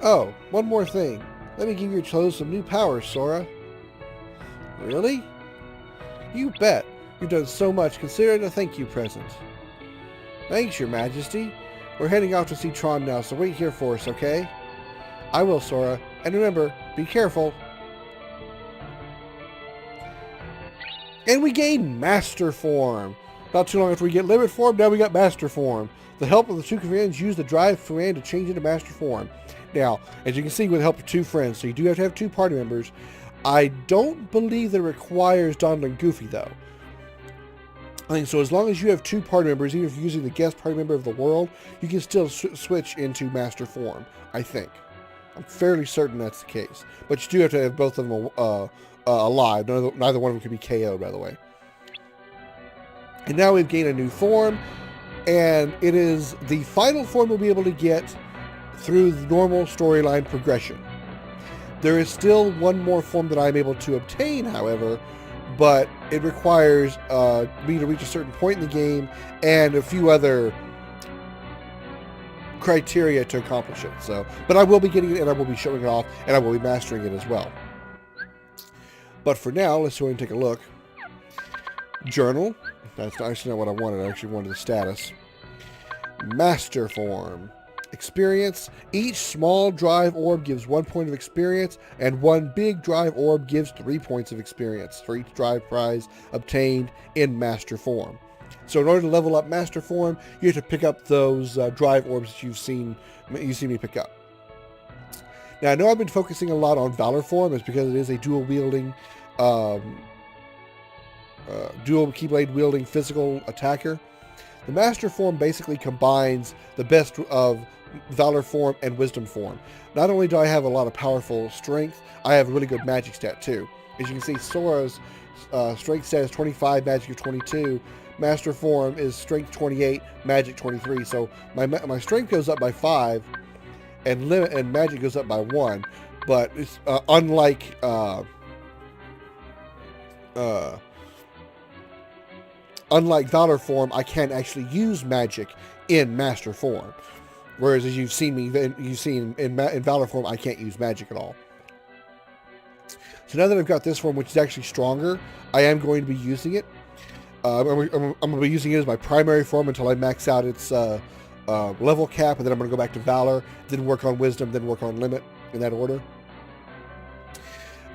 Oh, one more thing. Let me give your clothes some new powers, Sora. Really? You bet. You've done so much. Consider it a thank you present. Thanks, Your Majesty. We're heading off to see Tron now, so wait here for us, okay? I will, Sora. And remember, be careful. And we gain Master Form. Not too long after we get Limit Form, now we got Master Form. The help of the two commands, use the drive command to change into Master Form. Now, as you can see, with the help of two friends, so you do have to have two party members. I don't believe that it requires Donald and Goofy, though. I think so. As long as you have two party members, even if you're using the guest party member of the world, you can still switch into Master Form, I think. I'm fairly certain that's the case. But you do have to have both of them alive. Neither one of them can be KO'd, by the way. And now we've gained a new form, and it is the final form we'll be able to get through the normal storyline progression. There is still one more form that I'm able to obtain, however, but it requires me to reach a certain point in the game and a few other criteria to accomplish it. So, but I will be getting it, and I will be showing it off, and I will be mastering it as well. But for now, let's go ahead and take a look. Journal. That's actually not what I wanted. I actually wanted the status. Master Form. Experience. Each small drive orb gives 1 point of experience, and one big drive orb gives 3 points of experience for each drive prize obtained in Master Form. So in order to level up Master Form, you have to pick up those drive orbs that you've seen me pick up. Now, I know I've been focusing a lot on Valor Form. It's because it is a dual-wielding, dual Keyblade wielding physical attacker. The Master Form basically combines the best of Valor Form and Wisdom Form. Not only do I have a lot of powerful strength, I have a really good magic stat too. As you can see, Sora's strength stat is 25, magic of 22. Master Form is strength 28, magic 23. So my strength goes up by 5, and magic goes up by 1. But it's unlike Valor Form, I can't actually use magic in Master Form. Whereas, as you've seen in Valor Form, I can't use magic at all. So now that I've got this form, which is actually stronger, I am going to be using it. I'm going to be using it as my primary form until I max out its level cap, and then I'm going to go back to Valor, then work on Wisdom, then work on Limit, in that order.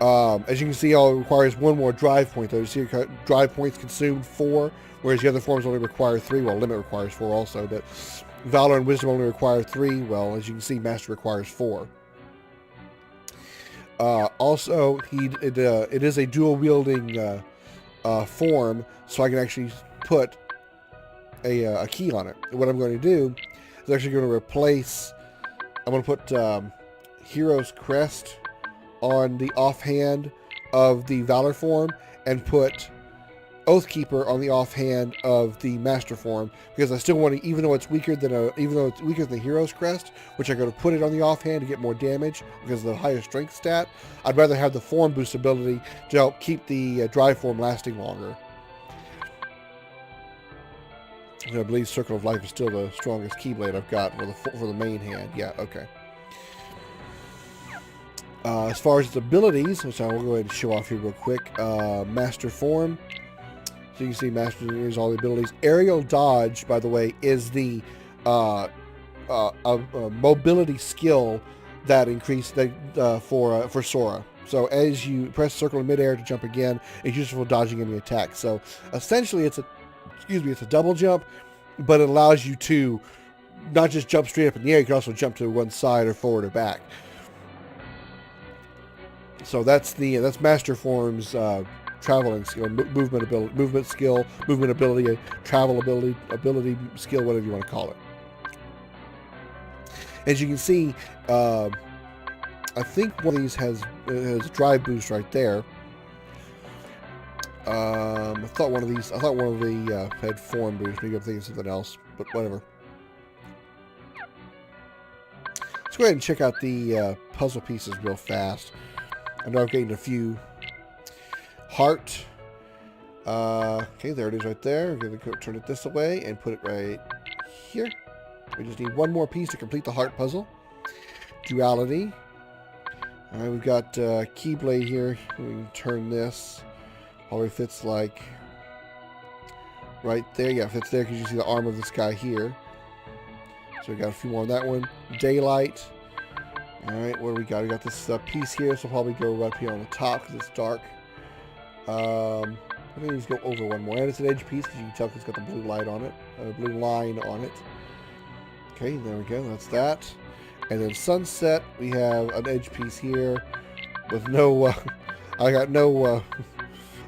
As you can see, all it requires one more drive point, though. You see, drive points consumed 4, whereas the other forms only require 3. Well, Limit requires 4 also, but Valor and Wisdom only require 3. Well, as you can see, Master requires 4. Also, it is a dual-wielding form, so I can actually put a key on it. And what I'm going to do is actually going to replace... I'm going to put Hero's Crest on the offhand of the Valor form, and put Oathkeeper on the offhand of the Master form, because I still want to, even though it's weaker than the Hero's Crest, which I'm going to put it on the offhand to get more damage because of the higher strength stat. I'd rather have the form boost ability to help keep the drive form lasting longer. I believe Circle of Life is still the strongest Keyblade I've got for the main hand. Yeah, okay. As far as its abilities, which I will go ahead and show off here real quick. Master Form. So you can see Master is all the abilities. Aerial Dodge, by the way, is the mobility skill that increased for Sora. So as you press circle in midair to jump again, it's useful for dodging any attack. So essentially, it's a double jump, but it allows you to not just jump straight up in the air. You can also jump to one side or forward or back. So that's Master Form's traveling skill, movement skill, movement ability, travel ability skill, whatever you want to call it. As you can see, I think one of these has a drive boost right there. I thought one of the had form boost. Maybe I'm thinking something else, but whatever. Let's go ahead and check out the puzzle pieces real fast. I know I've gained a few. Heart. Okay, there it is right there. We're going to turn it this way and put it right here. We just need one more piece to complete the heart puzzle. duality. All right, we've got Keyblade here. We can turn this. Probably fits like right there. Yeah, fits there because you see the arm of this guy here. So we got a few more on that one. Daylight. All right, what do we got? We got this piece here, so probably go up here on the top because it's dark. I think we just go over one more. And it's an edge piece because you can tell it's got the blue light on it, blue line on it. Okay, there we go. That's that. And then sunset, we have an edge piece here with no. I got no.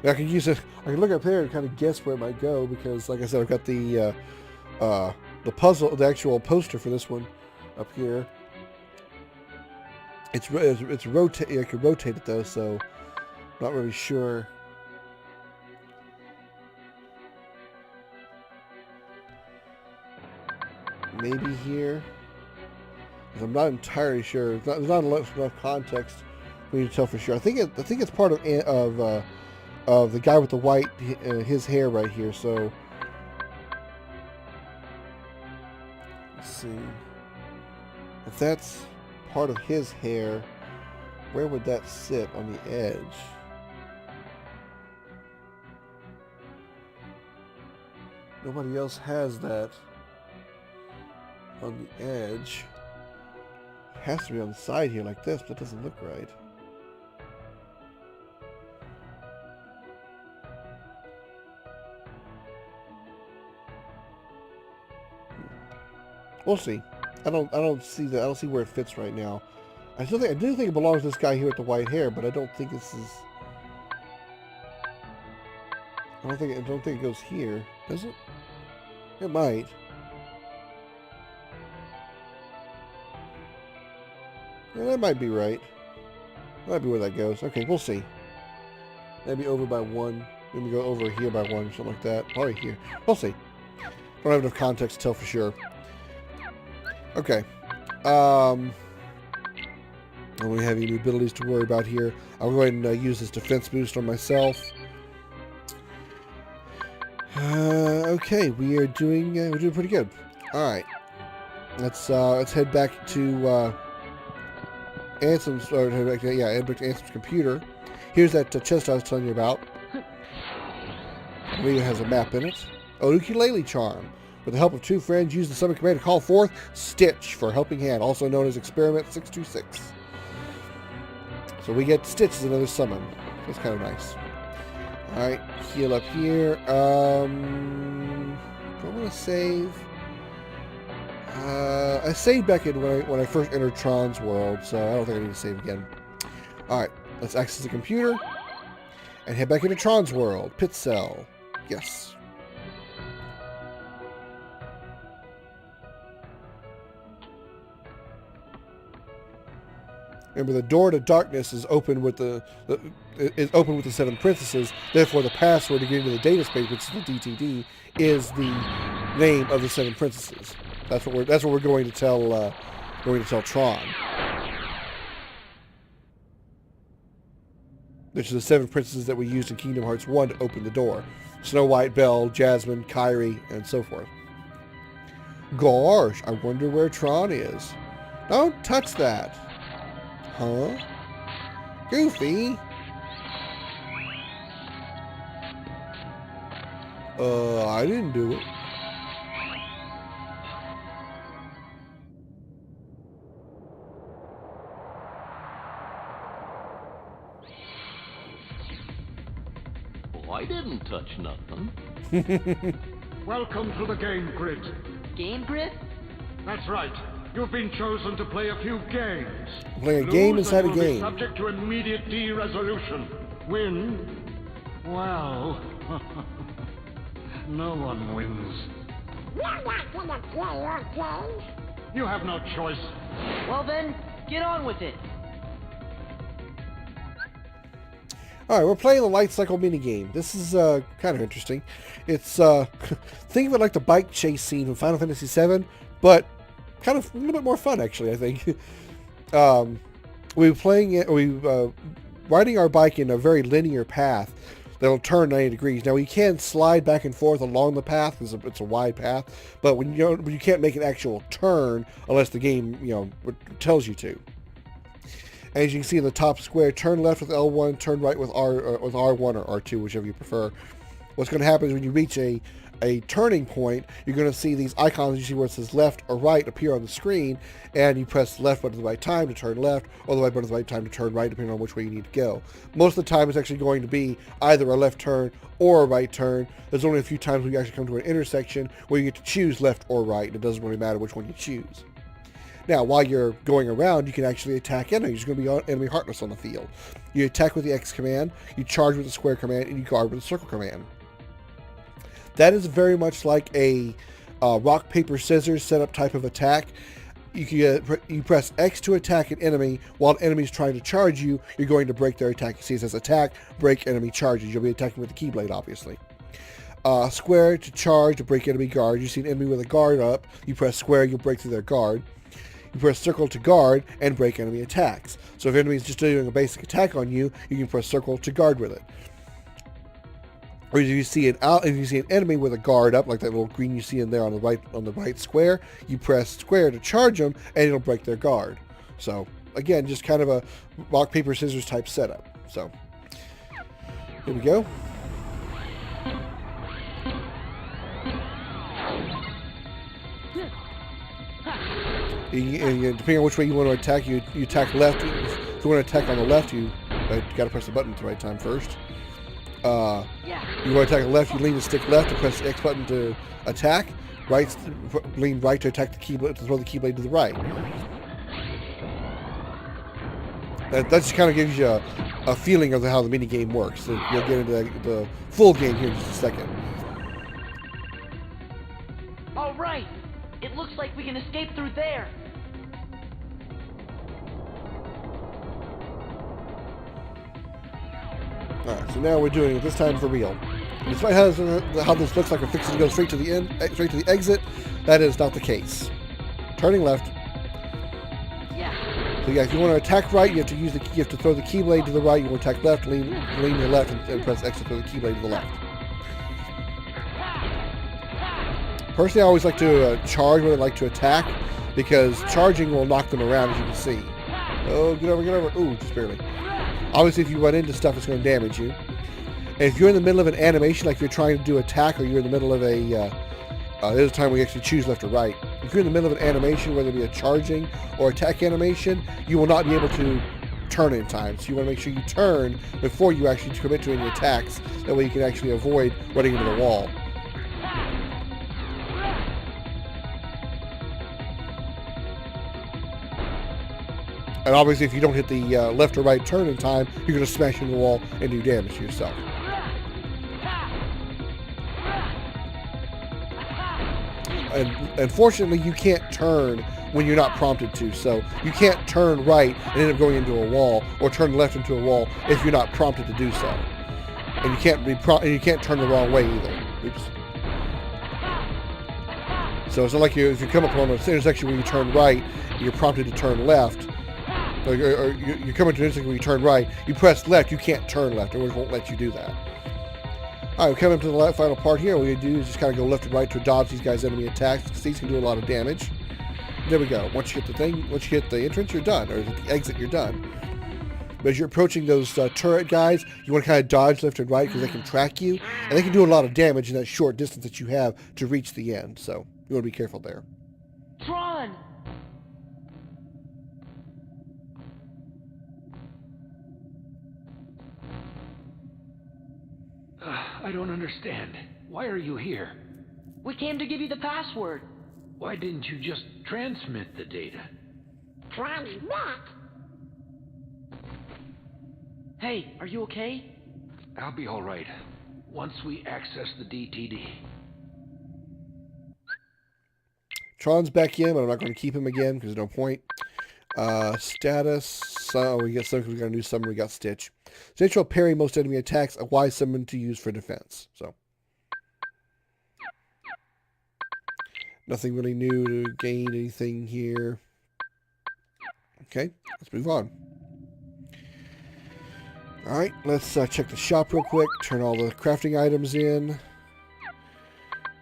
I can use it. I can look up there and kind of guess where it might go because, like I said, I've got the puzzle, the actual poster for this one up here. It's rotate. I can rotate it though, so not really sure. Maybe here. I'm not entirely sure. There's not enough context for you to tell for sure. I think it's part of the guy with the white his hair right here. So let's see if that's part of his hair. Where would that sit on the edge? Nobody else has that on the edge. Has to be on the side here like this, but it doesn't look right. We'll see. I don't see that. I don't see where it fits right now. I do think it belongs to this guy here with the white hair, but I don't think this is. I don't think it goes here, does it? It might. Yeah, that might be right. That might be where that goes. Okay, we'll see. Maybe over by one. Maybe go over here by one, something like that. Probably here. We'll see. Don't have enough context to tell for sure. Okay. And we have any abilities to worry about here. I'll go ahead and use this defense boost on myself. Okay, we're doing pretty good. All right. Let's head back to Ansem's Ansem's computer. Here's that chest I was telling you about. I believe it has a map in it. Oh, ukulele charm. With the help of two friends, use the summon command to call forth Stitch for helping hand, also known as Experiment 626. So we get Stitch as another summon. That's kind of nice. All right, heal up here. Do I want to save? I saved back in when I first entered Tron's world, so I don't think I need to save again. All right, let's access the computer and head back into Tron's world. Pit cell. Yes. Remember, the door to darkness is open with the seven princesses. Therefore, the password to get into the data space, which is the DTD, is the name of the seven princesses. That's what we're going to tell Tron. Which is the seven princesses that we used in Kingdom Hearts 1 to open the door: Snow White, Belle, Jasmine, Kairi, and so forth. Gosh, I wonder where Tron is. Don't touch that. Huh? Goofy? I didn't do it. Oh, I didn't touch nothing. Welcome to the game grid. Game grid? That's right. You've been chosen to play a few games. Play a game inside a game. Subject to immediate de-resolution. Win? Well, no one wins. You're not gonna play your game. You have no choice. Well then, get on with it. All right, we're playing the light cycle minigame. This is kind of interesting. It's think of it like the bike chase scene from Final Fantasy VII, but kind of a little bit more fun, actually, I think. We're playing it. Riding our bike in a very linear path. that'll turn 90 degrees. Now, you can slide back and forth along the path because it's a wide path, but when you can't make an actual turn unless the game, tells you to. As you can see in the top square, turn left with L1, turn right with R1 or R2, whichever you prefer. What's going to happen is when you reach a turning point, you're going to see these icons you see where it says left or right appear on the screen, and you press the left button at the right time to turn left, or the right button at the right time to turn right, depending on which way you need to go. Most of the time, it's actually going to be either a left turn or a right turn. There's only a few times when you actually come to an intersection where you get to choose left or right, and it doesn't really matter which one you choose. Now, while you're going around, you can actually attack enemies. There's going to be enemy heartless on the field. You attack with the X command, you charge with the square command, and you guard with the circle command. That is very much like a rock, paper, scissors setup type of attack. You press X to attack an enemy. While an enemy is trying to charge you, you're going to break their attack. You see it says attack, break, enemy, charges. You'll be attacking with the keyblade, obviously. Square to charge to break enemy guard. You see an enemy with a guard up. You press square, you'll break through their guard. You press circle to guard and break enemy attacks. So if an enemy is just doing a basic attack on you, you can press circle to guard with it. Or if you see an enemy with a guard up, like that little green you see in there on the right square, you press square to charge them, and it'll break their guard. So again, just kind of a rock, paper, scissors type setup. So here we go. Depending on which way you want to attack, you attack left. If you want to attack on the left, you got to press the button at the right time first. You want to attack the left, you lean the stick left to press the X button to attack. Right, lean right to attack the keyblade, to throw the keyblade to the right. That just kind of gives you a feeling of how the mini game works. So you'll get into the full game here in just a second. All right. It looks like we can escape through there. Alright, so now we're doing it this time for real. Despite how this looks like we're fixing to go straight to the end, straight to the exit, that is not the case. Turning left. So yeah, if you want to attack right, you have to throw the keyblade to the right. You want to attack left, lean to the left, and press X to throw the keyblade to the left. Personally, I always like to charge when I like to attack, because charging will knock them around, as you can see. Oh, get over. Ooh, just barely. Obviously, if you run into stuff, it's going to damage you. And if you're in the middle of an animation, like if you're trying to do attack, or you're in the middle of there's a time we actually choose left or right. If you're in the middle of an animation, whether it be a charging or attack animation, you will not be able to turn in time. So you want to make sure you turn before you actually commit to any attacks. That way you can actually avoid running into the wall. And obviously, if you don't hit the left or right turn in time, you're going to smash into the wall and do damage to yourself. And unfortunately, you can't turn when you're not prompted to. So you can't turn right and end up going into a wall, or turn left into a wall if you're not prompted to do so. And you can't turn the wrong way either. Oops. So it's not like if you come up on an intersection where you turn right, you're prompted to turn left. Or you're coming to an intersection where you turn right, you press left, you can't turn left. It won't let you do that. Alright, we're coming up to the final part here. What we do is just kind of go left and right to dodge these guys' enemy attacks, because these can do a lot of damage. There we go. Once you hit the entrance, you're done. Or the exit, you're done. But as you're approaching those turret guys, you want to kind of dodge left and right, because they can track you. And they can do a lot of damage in that short distance that you have to reach the end. So you want to be careful there. Tron! I don't understand. Why are you here? We came to give you the password. Why didn't you just transmit the data? Transmit? Hey, are you okay? I'll be all right once we access the DTD. Tron's back in, but I'm not going to keep him again because there's no point. Status. So we got some because we got a new summon. We got Stitch. Stitch will parry most enemy attacks. A wise summon to use for defense. So nothing really new to gain anything here. Okay, let's move on. Alright, let's check the shop real quick. Turn all the crafting items in.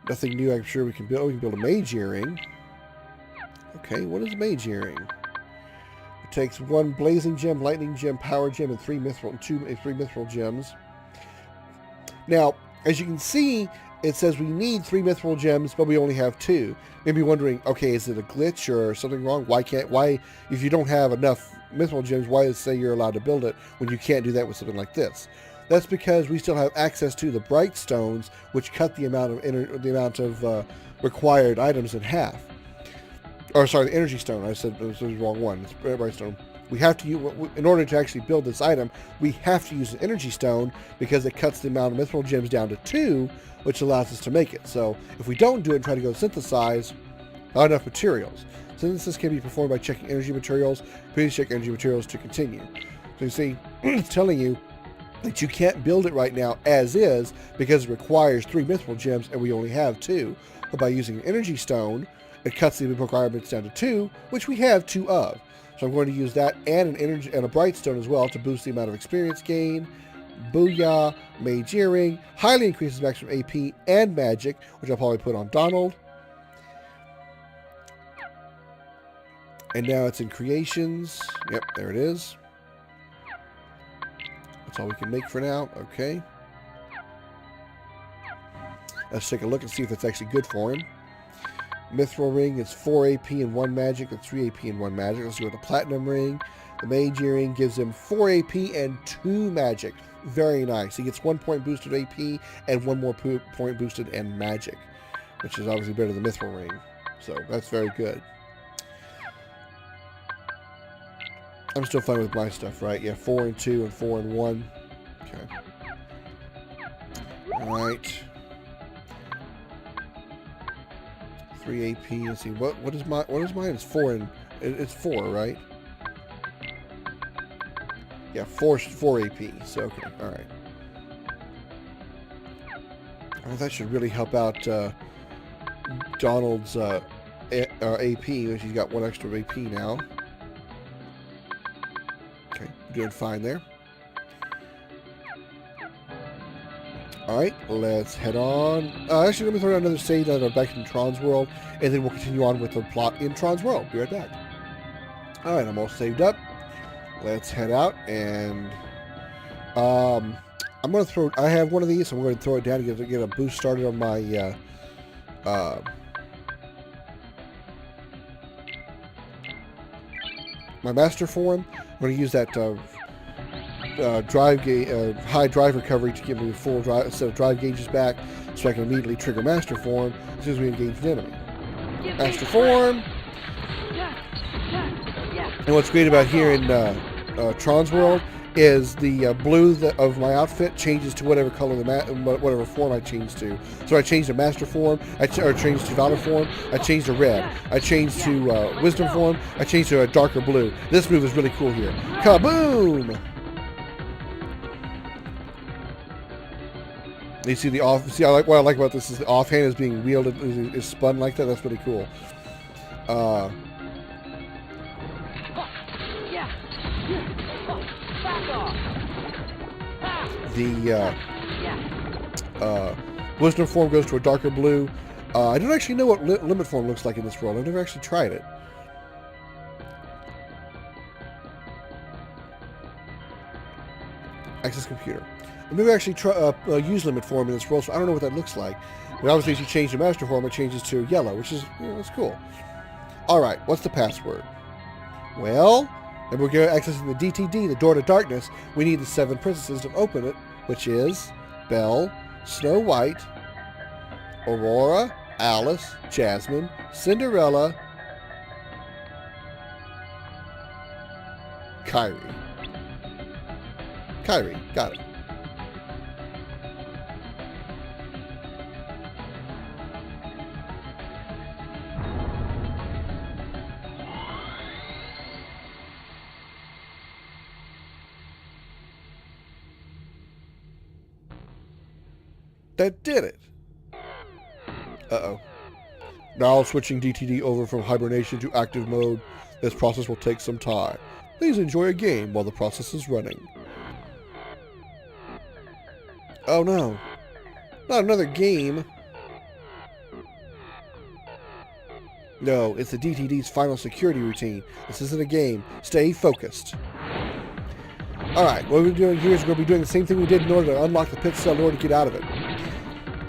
Nothing new, I'm sure we can build. We can build a mage earring. Okay, what is a mage earring? It takes 1 blazing gem, lightning gem, power gem, and 3 mithril gems. Now, as you can see, it says we need 3 mithril gems, but we only have 2. Maybe wondering, okay, is it a glitch or something wrong? Why, if you don't have enough mithril gems, why does it say you're allowed to build it when you can't do that with something like this? That's because we still have access to the bright stones, which cut the amount of required items in half. Or sorry, the energy stone. I said it was the wrong one. It's bright stone. We have to use, in order to actually build this item, we have to use an energy stone because it cuts the amount of mithril gems down to 2, which allows us to make it. So if we don't do it and try to go synthesize, not enough materials. Synthesis can be performed by checking energy materials. Please check energy materials to continue. So you see, it's telling you that you can't build it right now as is because it requires 3 mithril gems and we only have 2. But by using an energy stone, it cuts the requirements down to 2, which we have 2 of. So I'm going to use that and an energy and a bright stone as well to boost the amount of experience gain. Booyah, mage earring, highly increases maximum AP and magic, which I'll probably put on Donald. And now it's in creations. Yep, there it is. That's all we can make for now. Okay. Let's take a look and see if that's actually good for him. Mithril ring is 4 AP and 1 magic, and 3 AP and 1 magic. Let's go with the platinum ring. The mage earring gives him 4 AP and 2 magic. Very nice. He gets 1 point boosted AP and 1 more point boosted and magic, which is obviously better than the mithril ring. So that's very good. I'm still fine with my stuff, right? Yeah, 4 and 2 and 4 and 1. Okay. All right. 3 AP. Let's see. What is mine? It's 4 and it's 4, right? Yeah, 4 AP. So okay. All right. Well, that should really help out Donald's AP. He's got 1 extra AP now. Okay, doing fine there. Alright, let's head on. Actually, let me throw out another save that are back in Tron's world, and then we'll continue on with the plot in Tron's world. Be right back. Alright, I'm all saved up. Let's head out, and I'm going to throw, I have one of these, so I'm going to throw it down to get a boost started on my, my master form. I'm going to use that high drive recovery to give me a full set of drive gauges back, so I can immediately trigger master form as soon as we engage an enemy. Master form. And what's great about here in Tron's world is the blue of my outfit changes to whatever color whatever form I change to. So I changed to master form, or changed to valor form, I changed to red, I changed to wisdom form, I changed to a darker blue. This move is really cool here. Kaboom! You see the off. See, what I like about this is the offhand is being wielded, is spun like that. That's pretty cool. The wisdom form goes to a darker blue. I don't actually know what limit form looks like in this world. I've never actually tried it. Access computer. I've never actually use limit form in this world, so I don't know what that looks like. But obviously, if you change the master form, it changes to yellow, which is, that's cool. All right, what's the password? Well, and we're going to accessing the DTD, the door to darkness. We need the 7 princesses to open it, which is Belle, Snow White, Aurora, Alice, Jasmine, Cinderella, Kyrie. Kyrie, got it. That did it. Uh-oh. Now switching DTD over from hibernation to active mode. This process will take some time. Please enjoy a game while the process is running. Oh no. Not another game. No, it's the DTD's final security routine. This isn't a game. Stay focused. Alright, what we're doing here is we're going to be doing the same thing we did in order to unlock the pit cell in order to get out of it.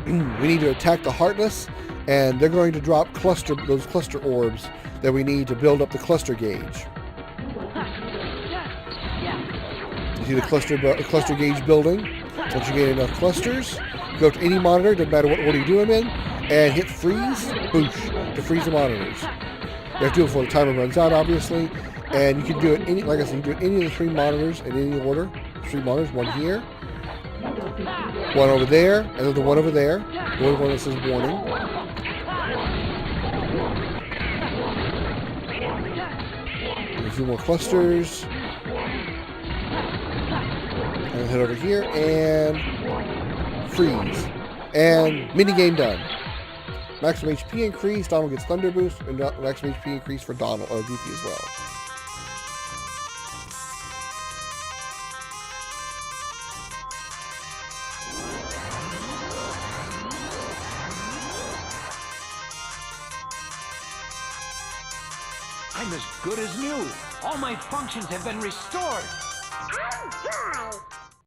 We need to attack the Heartless, and they're going to drop those cluster orbs that we need to build up the cluster gauge. You see the cluster gauge building? Once you get enough clusters, go to any monitor, doesn't matter what order you do them in, and hit freeze, boosh, to freeze the monitors. You have to do it before the timer runs out, obviously, and you can do it like I said, you can do it any of the 3 monitors in any order. 3 monitors, one here, one over there, and then the one over there, the one that says warning. A few more clusters. And head over here and freeze. And minigame done. Maximum HP increase, Donald gets Thunder Boost, and maximum HP increase for Donald, or Goofy as well. I'm as good as new. All my functions have been restored. Oh, boy!